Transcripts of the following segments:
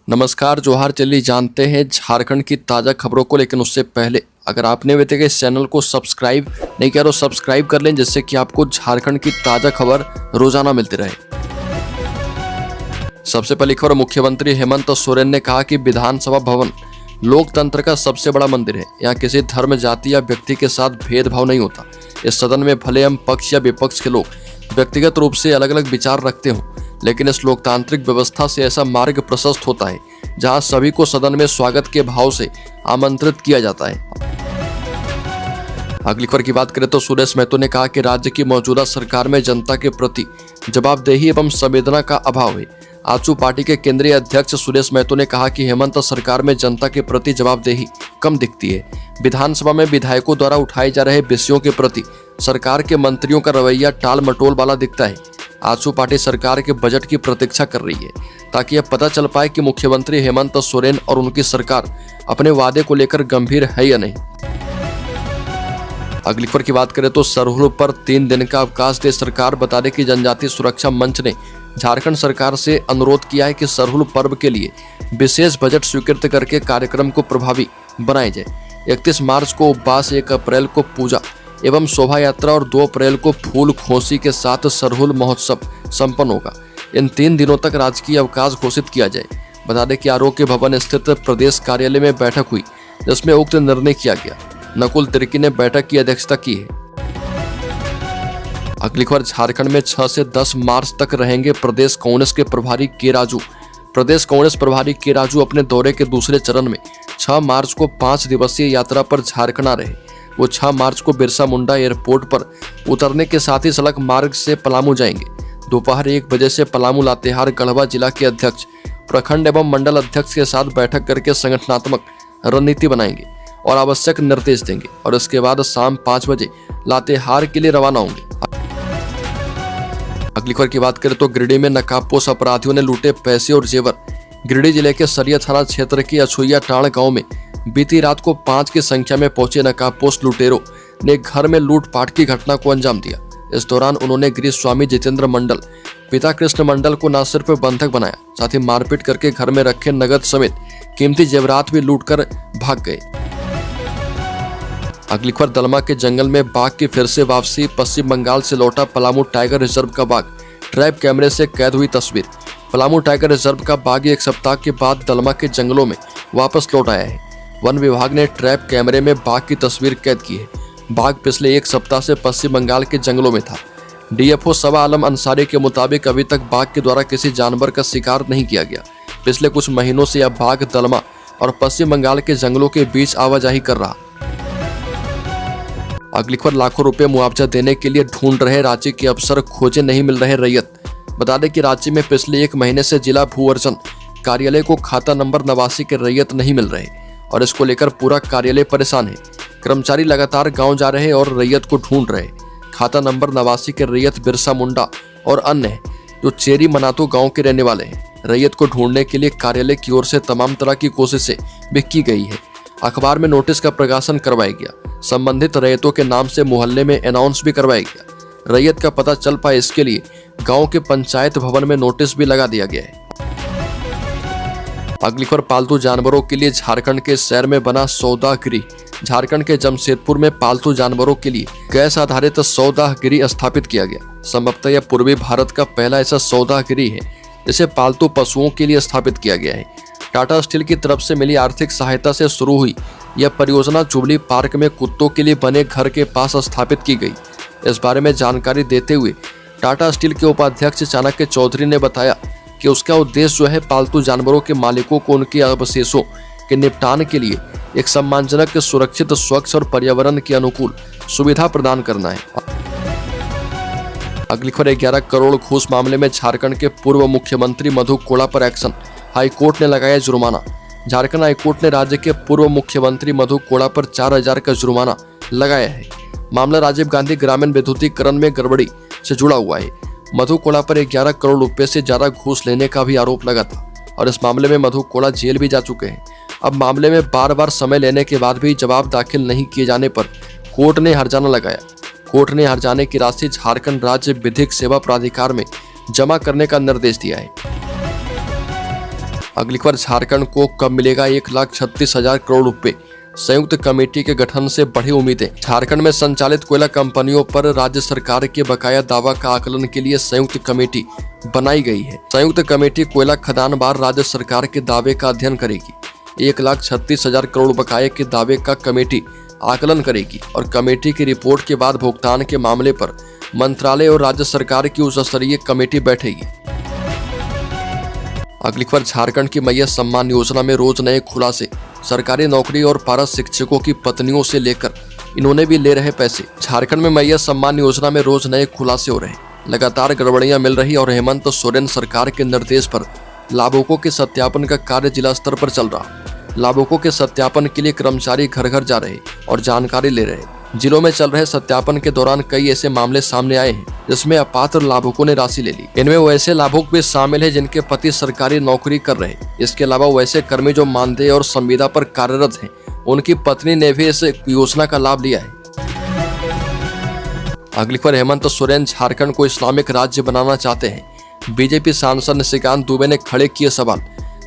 नमस्कार, जोहार। चलिए जानते हैं झारखंड की ताज़ा खबरों को, लेकिन उससे पहले अगर आपने अभी तक इस चैनल को सब्सक्राइब नहीं किया तो सब्सक्राइब कर लें, जिससे कि आपको झारखंड की ताज़ा खबर रोजाना मिलती रहे। सबसे पहली खबर, मुख्यमंत्री हेमंत सोरेन ने कहा कि विधानसभा भवन लोकतंत्र का सबसे बड़ा मंदिर है। यहाँ किसी धर्म, जाति या व्यक्ति के साथ भेदभाव नहीं होता। इस सदन में भले हम पक्ष या विपक्ष के लोग व्यक्तिगत रूप से अलग अलग विचार रखते हों, लेकिन इस लोकतांत्रिक व्यवस्था से ऐसा मार्ग प्रशस्त होता है जहां सभी को सदन में स्वागत के भाव से आमंत्रित किया जाता है। अगली खबर की बात करें तो सुरेश महतो ने कहा कि राज्य की मौजूदा सरकार में जनता के प्रति जवाबदेही एवं संवेदना का अभाव है। आजसू पार्टी के केंद्रीय अध्यक्ष सुरेश महतो ने कहा कि हेमंत सरकार में जनता के प्रति जवाबदेही कम दिखती है। विधानसभा में विधायकों द्वारा उठाए जा रहे विषयों के प्रति सरकार के मंत्रियों का रवैया टाल मटोल वाला दिखता है। आजसू पार्टी सरकार के बजट की प्रतीक्षा कर रही है ताकि यह पता चल पाए कि मुख्यमंत्री हेमंत सोरेन और उनकी सरकार अपने वादे को लेकर गंभीर है या नहीं। अगली खबर की बात करें तो सरहुल पर 3 दिन का अवकाश दे सरकार। बता दें कि जनजातीय सुरक्षा मंच ने झारखंड सरकार से अनुरोध किया है कि सरहुल पर्व के लिए विशेष बजट स्वीकृत करके कार्यक्रम को प्रभावी बनाया जाए। 31 मार्च को उपवास, 1 अप्रैल को पूजा एवं शोभा यात्रा और 2 अप्रैल को फूल खोसी के साथ सरहुल महोत्सव संपन्न होगा। इन 3 दिनों तक राजकीय अवकाश घोषित किया जाए। बता दें कि आरोग्य भवन स्थित प्रदेश कार्यालय में बैठक हुई, जिसमें उक्त निर्णय किया गया। नकुल तिर्की ने बैठक की अध्यक्षता की है। अगली खबर, झारखंड में 6 से 10 मार्च तक रहेंगे प्रदेश कांग्रेस के प्रभारी के राजू। प्रदेश कांग्रेस प्रभारी के राजू अपने दौरे के दूसरे चरण में 6 मार्च को 5 दिवसीय यात्रा पर झारखंड आ रहे। वो 6 मार्च को बिरसा मुंडा एयरपोर्ट पर उतरने के साथ ही सड़क मार्ग से पलामू जाएंगे। दोपहर 1 बजे से पलामू लातेहार गढ़वा जिला के अध्यक्ष, प्रखंड एवं मंडल अध्यक्ष के साथ बैठक करके संगठनात्मक रणनीति बनाएंगे और आवश्यक निर्देश देंगे और इसके बाद शाम 5 बजे लातेहार के लिए रवाना होंगे। अगली खबर की बात करें तो गिरिडीह में नकाबपोश अपराधियों ने लूटे पैसे और जेवर। गिरिडीह जिले के सरिया थाना क्षेत्र के अछुइया टाण गांव में बीती रात को 5 की संख्या में पहुंचे नकाबपोश लुटेरों ने घर में लूटपाट की घटना को अंजाम दिया। इस दौरान उन्होंने गृह स्वामी जितेंद्र मंडल, पिता कृष्ण मंडल को न सिर्फ बंधक बनाया, साथ ही मारपीट करके घर में रखे नगद समेत कीमती जेवरात भी लूटकर भाग गए। अगली खबर, दलमा के जंगल में बाघ की फिर से वापसी। पश्चिम बंगाल से लौटा पलामू टाइगर रिजर्व का बाघ। ट्रैप कैमरे से कैद हुई तस्वीर। पलामू टाइगर रिजर्व का बाघ 1 सप्ताह के बाद दलमा के जंगलों में वापस लौट आया है। वन विभाग ने ट्रैप कैमरे में बाघ की तस्वीर कैद की है। बाघ पिछले 1 सप्ताह से पश्चिम बंगाल के जंगलों में था। डीएफओ सबा आलम अंसारी के मुताबिक अभी तक बाघ के द्वारा किसी जानवर का शिकार नहीं किया गया। पिछले कुछ महीनों से यह बाघ दलमा और पश्चिम बंगाल के जंगलों के बीच आवाजाही कर रहा। अगली खबर, लाखों रुपए मुआवजा देने के लिए ढूंढ रहे राज्य के अफसर, खोजे नहीं मिल रहे रैयत। बता दें कि राज्य में पिछले 1 महीने से जिला भू अर्जन कार्यालय को खाता नंबर 89 के रैयत नहीं मिल रहे और इसको लेकर पूरा कार्यालय परेशान है। कर्मचारी लगातार गांव जा रहे और रैयत को ढूंढ रहे। खाता नंबर 89 के रैयत बिरसा मुंडा और अन्य है जो चेरी मनातू गांव के रहने वाले हैं। रैयत को ढूंढने के लिए कार्यालय की ओर से तमाम तरह की कोशिशें भी की गई है। अखबार में नोटिस का प्रकाशन करवाया गया। संबंधित रैयतों के नाम से मोहल्ले में अनाउंस भी करवाया गया। रैयत का पता चल पाए इसके लिए गांव के पंचायत भवन में नोटिस भी लगा दिया गया है। अगली खबर, पालतू जानवरों के लिए झारखंड के शहर में बना सौदा गृह। झारखंड के जमशेदपुर में पालतू जानवरों के लिए गैस आधारित सौदा गृह स्थापित किया गया। संभवतः यह पूर्वी भारत का पहला ऐसा सौदा गृह है जिसे पालतू पशुओं के लिए स्थापित किया गया है। टाटा स्टील की तरफ से मिली आर्थिक सहायता से शुरू हुई यह परियोजना जुबली पार्क में कुत्तों के लिए बने घर के पास स्थापित की गई। इस बारे में जानकारी देते हुए टाटा स्टील के उपाध्यक्ष चाणक्य चौधरी ने बताया कि उसका उद्देश्य जो है पालतू जानवरों के मालिकों को उनके अवशेषों के निपटान के लिए एक सम्मानजनक, सुरक्षित, स्वच्छ और पर्यावरण के अनुकूल सुविधा प्रदान करना है। अगली खबर, 11 करोड़ घूस मामले में झारखंड के पूर्व मुख्यमंत्री मधु कोड़ा पर एक्शन। हाईकोर्ट ने लगाया जुर्माना। झारखंड हाईकोर्ट ने राज्य के पूर्व मुख्यमंत्री मधु कोड़ा पर 4000 का जुर्माना लगाया है। मामला राजीव गांधी ग्रामीण विद्युतीकरण में गड़बड़ी से जुड़ा हुआ है। मधु कोड़ा पर 11 करोड़ रुपए से ज्यादा घूस लेने का भी आरोप लगा था और इस मामले में मधु कोड़ा जेल भी जा चुके हैं। अब मामले में बार बार समय लेने के बाद भी जवाब दाखिल नहीं किए जाने पर कोर्ट ने हर्जाना लगाया। कोर्ट ने हर्जाने की राशि झारखंड राज्य विधिक सेवा प्राधिकार में जमा करने का निर्देश दिया है। अगली खबर, झारखंड को कब मिलेगा 1,36,000 करोड़ रुपए, संयुक्त कमेटी के गठन से बढ़ी उम्मीदें। झारखंड में संचालित कोयला कंपनियों पर राज्य सरकार के बकाया दावा का आकलन के लिए संयुक्त कमेटी बनाई गई है। संयुक्त कमेटी कोयला खदानवार राज्य सरकार के दावे का अध्ययन करेगी। 1,36,000 करोड़ बकाये के दावे का कमेटी आकलन करेगी और कमेटी की रिपोर्ट के बाद भुगतान के मामले पर मंत्रालय और राज्य सरकार की उच्च स्तरीय कमेटी बैठेगी। अगली खबर, झारखंड की मैया सम्मान योजना में रोज नए खुलासे। सरकारी नौकरी और पारा शिक्षकों की पत्नियों से लेकर इन्होंने भी ले रहे पैसे। झारखंड में मैया सम्मान योजना में रोज नए खुलासे हो रहे, लगातार गड़बड़ियां मिल रही और हेमंत सोरेन सरकार के निर्देश पर लाभुकों के सत्यापन का कार्य जिला स्तर पर चल रहा। लाभुकों के सत्यापन के लिए कर्मचारी घर घर जा रहे और जानकारी ले रहे। जिलों में चल रहे सत्यापन के दौरान कई ऐसे मामले सामने आए हैं जिसमें अपात्र लाभुकों ने राशि ले ली। इनमें वैसे लाभुक भी शामिल हैं जिनके पति सरकारी नौकरी कर रहे। इसके अलावा वैसे कर्मी जो मानदेय और संविदा पर कार्यरत हैं, उनकी पत्नी ने भी इस योजना का लाभ लिया है। अगली खबर, हेमंत सोरेन झारखंड को इस्लामिक राज्य बनाना चाहते हैं। बीजेपी सांसद निशिकांत दुबे ने खड़े किए सवाल।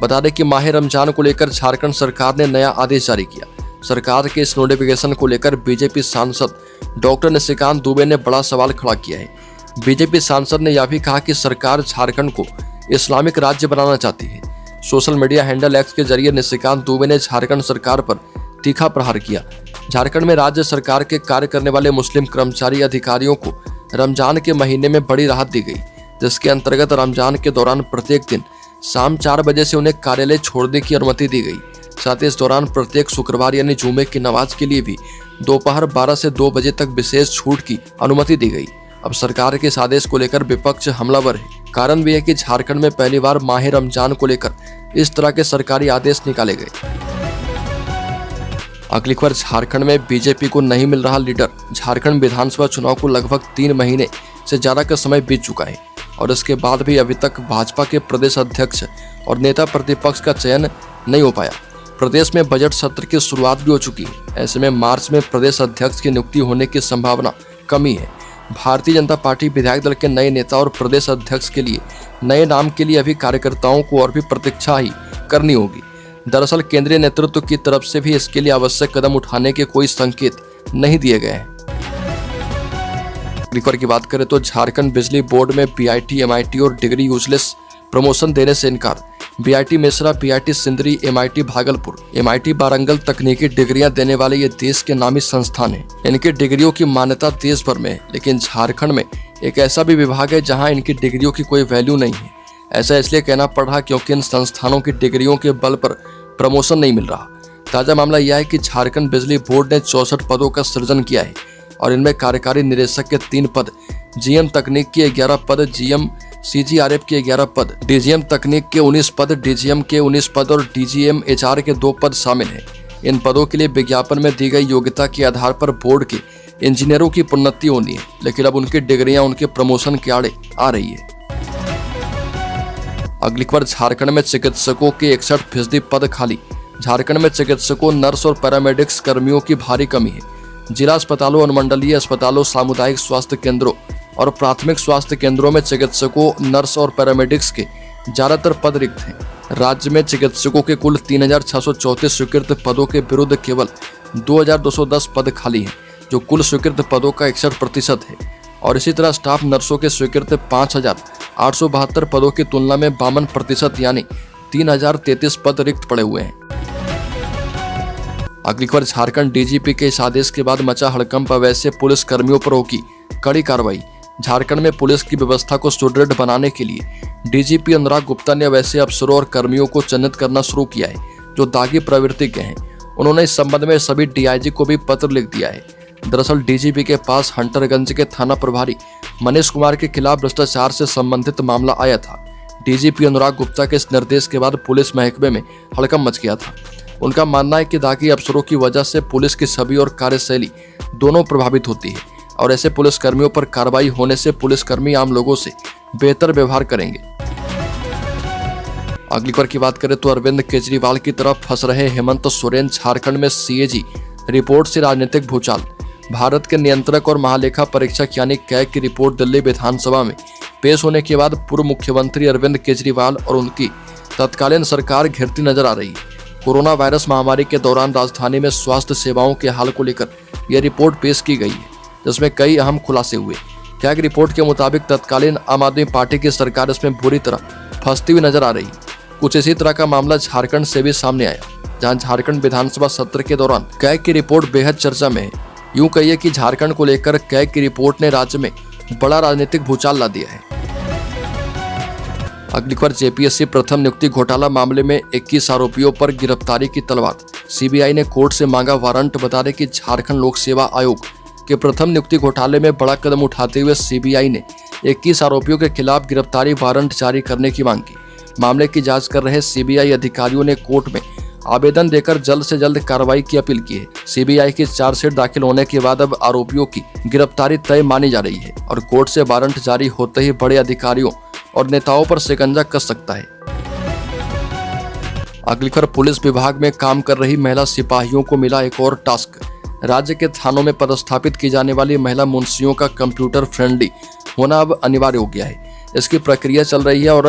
बता दें कि माह रमजान को लेकर झारखंड सरकार ने नया आदेश जारी किया। सरकार के इस नोटिफिकेशन को लेकर बीजेपी सांसद डॉक्टर निशिकांत दुबे ने बड़ा सवाल खड़ा किया है। बीजेपी सांसद ने यह भी कहा कि सरकार झारखंड को इस्लामिक राज्य बनाना चाहती है। सोशल मीडिया हैंडल एक्स के जरिए निशिकांत दुबे ने झारखंड सरकार पर तीखा प्रहार किया। झारखंड में राज्य सरकार के कार्य करने वाले मुस्लिम कर्मचारी अधिकारियों को रमजान के महीने में बड़ी राहत दी गई, जिसके अंतर्गत रमजान के दौरान प्रत्येक दिन शाम 4 बजे से उन्हें कार्यालय छोड़ने की अनुमति दी गई। साथ ही इस दौरान प्रत्येक शुक्रवार यानी जुमे की नमाज के लिए भी दोपहर 12 से 2 बजे तक विशेष छूट की अनुमति दी गई। अब सरकार के इस आदेश को लेकर विपक्ष हमलावर है। कारण भी है कि झारखंड में पहली बार माह रमजान को लेकर इस तरह के सरकारी आदेश निकाले गए। अगली खबर, झारखंड में बीजेपी को नहीं मिल रहा लीडर। झारखंड विधानसभा चुनाव को लगभग 3 महीने से ज्यादा का समय बीत चुका है और इसके बाद भी अभी तक भाजपा के प्रदेश अध्यक्ष और नेता प्रतिपक्ष का चयन नहीं हो पाया। प्रदेश में बजट सत्र की शुरुआत भी हो चुकी है। ऐसे में मार्च में प्रदेश अध्यक्ष की नियुक्ति होने की संभावना कमी है। भारतीय जनता पार्टी विधायक दल के नए नेता और प्रदेश अध्यक्ष के लिए नए नाम के लिए अभी कार्यकर्ताओं को और भी प्रतीक्षा ही करनी होगी। दरअसल केंद्रीय नेतृत्व की तरफ से भी इसके लिए आवश्यक कदम उठाने के कोई संकेत नहीं दिए गए हैं। की बात करें तो झारखंड बिजली बोर्ड में बीआईटी, एमआईटी और डिग्री यूजलेस प्रमोशन देने से इनकार। BIT Mesra, BIT Sindri, MIT Bhagalpur, MIT Warangal तकनीकी डिग्रियां देने वाले ये देश के नामी संस्थान हैं। इनकी डिग्रियों की मान्यता देश भर में है, लेकिन झारखंड में एक ऐसा भी विभाग है जहां इनकी डिग्रियों की कोई वैल्यू नहीं है। ऐसा इसलिए कहना पड़ रहा क्योंकि इन संस्थानों की डिग्रियों के बल पर प्रमोशन नहीं मिल रहा। ताजा मामला यह है कि झारखंड बिजली बोर्ड ने 64 पदों का सृजन किया है और इनमें कार्यकारी निदेशक के 3 पद, जीएम तकनीक के 11 पद, जीएम सीजीआरएफ के 11 पद, डीजीएम तकनीक के 19 पद, डीजीएम के 19 पद और डीजीएम एचआर के 2 पद शामिल हैं। इन पदों के लिए विज्ञापन में दी गई योग्यता के आधार पर बोर्ड के इंजीनियरों की प्रोन्नति होनी है, लेकिन अब उनकी डिग्रियां उनके प्रमोशन के आड़े आ रही है। अगली खबर, झारखंड में चिकित्सकों के 61% पद खाली। झारखंड में चिकित्सकों, नर्स और पैरामेडिक्स कर्मियों की भारी कमी है। जिला अस्पतालों, अनुमंडलीय अस्पतालों, सामुदायिक स्वास्थ्य केंद्रों और प्राथमिक स्वास्थ्य केंद्रों में चिकित्सकों, नर्स और पैरामेडिक्स के ज्यादातर पद रिक्त हैं। राज्य में चिकित्सकों के कुल 3,634 स्वीकृत पदों के विरुद्ध केवल 2,210 पद खाली हैं, जो कुल स्वीकृत पदों का 61% है। और इसी तरह स्टाफ नर्सों के स्वीकृत 5,872 पदों की तुलना में 52% यानी 3,033 पद रिक्त पड़े हुए हैं। अगली खबर, झारखंड डीजीपी के इस आदेश के बाद मचा हड़कंप। वैसे पुलिस कर्मियों पर होगी कड़ी कार्रवाई। झारखंड में पुलिस की व्यवस्था को सुदृढ़ बनाने के लिए डीजीपी अनुराग गुप्ता ने वैसे अफसरों और कर्मियों को चिन्हित करना शुरू किया है जो दागी प्रवृत्ति के हैं। उन्होंने इस संबंध में सभी डीआईजी को भी पत्र लिख दिया है। दरअसल डीजीपी के पास हंटरगंज के थाना प्रभारी मनीष कुमार के खिलाफ भ्रष्टाचार से संबंधित मामला आया था। डीजीपी अनुराग गुप्ता के इस निर्देश के बाद पुलिस महकमे में हड़कंप मच गया था। उनका मानना है कि दागी अफसरों की वजह से पुलिस की छवि और कार्यशैली दोनों प्रभावित होती है और ऐसे पुलिस कर्मियों पर कार्रवाई होने से पुलिसकर्मी आम लोगों से बेहतर व्यवहार करेंगे। अगली खबर की बात करें तो अरविंद केजरीवाल की तरफ फंस रहे हेमंत सोरेन। झारखंड में सीएजी रिपोर्ट से राजनीतिक भूचाल। भारत के नियंत्रक और महालेखा परीक्षक यानी कैग की रिपोर्ट दिल्ली विधानसभा में पेश होने के बाद पूर्व मुख्यमंत्री अरविंद केजरीवाल और उनकी तत्कालीन सरकार घिरती नजर आ रही है। कोरोना वायरस महामारी के दौरान राजधानी में स्वास्थ्य सेवाओं के हाल को लेकर यह रिपोर्ट पेश की गई है, जिसमें कई अहम खुलासे हुए। कैग रिपोर्ट के मुताबिक तत्कालीन आम आदमी पार्टी की सरकार इसमें बुरी तरह फंसती हुई नजर आ रही। कुछ इसी तरह का मामला झारखंड से भी सामने आया, जहां झारखंड विधानसभा सत्र के दौरान कैग की रिपोर्ट बेहद चर्चा में है। यूं कहिए कि झारखंड को लेकर कैग की रिपोर्ट ने राज्य में बड़ा राजनीतिक भूचाल ला दिया है। अगली खबर, जेपीएससी प्रथम नियुक्ति घोटाला मामले में 21 आरोपियों पर गिरफ्तारी की तलवार। सीबीआई ने कोर्ट से मांगा वारंट। बता दें कि झारखंड लोक सेवा आयोग के प्रथम नियुक्ति घोटाले में बड़ा कदम उठाते हुए सीबीआई ने 21 आरोपियों के खिलाफ गिरफ्तारी वारंट जारी करने की मांग की। मामले की जांच कर रहे सीबीआई अधिकारियों ने कोर्ट में आवेदन देकर जल्द से जल्द कार्रवाई की अपील की है। सीबीआई की चार्जशीट दाखिल होने के बाद अब आरोपियों की गिरफ्तारी तय मानी जा रही है और कोर्ट से वारंट जारी होते ही बड़े अधिकारियों और नेताओं पर शिकंजा कस सकता है। अगली खबर, पुलिस विभाग में काम कर रही महिला सिपाहियों को मिला एक और टास्क। राज्य के थानों में पदस्थापित की जाने वाली महिला मुंशियों का कंप्यूटर फ्रेंडली होना अब अनिवार्य हो गया है। इसकी प्रक्रिया चल रही है और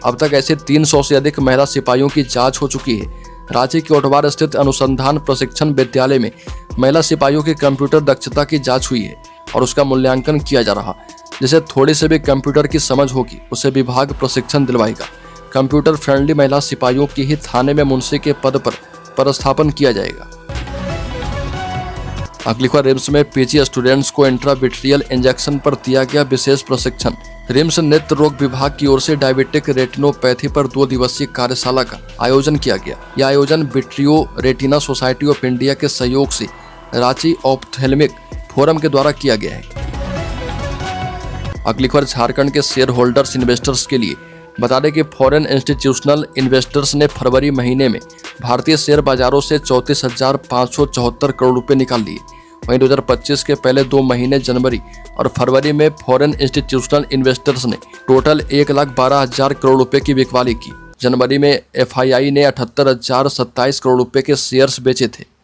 अब तक ऐसे 300 से अधिक महिला सिपाहियों की जांच हो चुकी है। रांची के ओटवार स्थित अनुसंधान प्रशिक्षण विद्यालय में महिला सिपाहियों की कंप्यूटर दक्षता की जांच हुई है और उसका मूल्यांकन किया जा रहा। जिसे थोड़ी से भी कंप्यूटर की समझ होगी उसे विभाग प्रशिक्षण दिलवाएगा। कंप्यूटर फ्रेंडली महिला सिपाहियों की ही थाने में मुंशी के पद पर पदस्थापन किया जाएगा। अगली खबर, रिम्स में पीजी स्टूडेंट्स को इंट्राविट्रियल इंजेक्शन पर दिया गया विशेष प्रशिक्षण। रिम्स नेत्र रोग विभाग की ओर से डायबिटिक रेटिनोपैथी पर 2 दिवसीय कार्यशाला का आयोजन किया गया। यह आयोजन vitreo retina society of India के सहयोग से रांची ऑप्थेल्मिक फोरम के द्वारा किया गया है। अगली खबर, झारखंड के शेयर होल्डर्स इन्वेस्टर्स के लिए बता दें कि फॉरेन इंस्टीट्यूशनल इन्वेस्टर्स ने फरवरी महीने में भारतीय शेयर बाजारों से 34,574 करोड़ रुपए निकाल लिए। वहीं 2025 के पहले 2 महीने जनवरी और फरवरी में फॉरेन इंस्टीट्यूशनल इन्वेस्टर्स ने टोटल 1,12,000 करोड़ रुपए की बिकवाली की। जनवरी में एफआईआई ने 78,027 करोड़ रुपए के शेयर्स बेचे थे।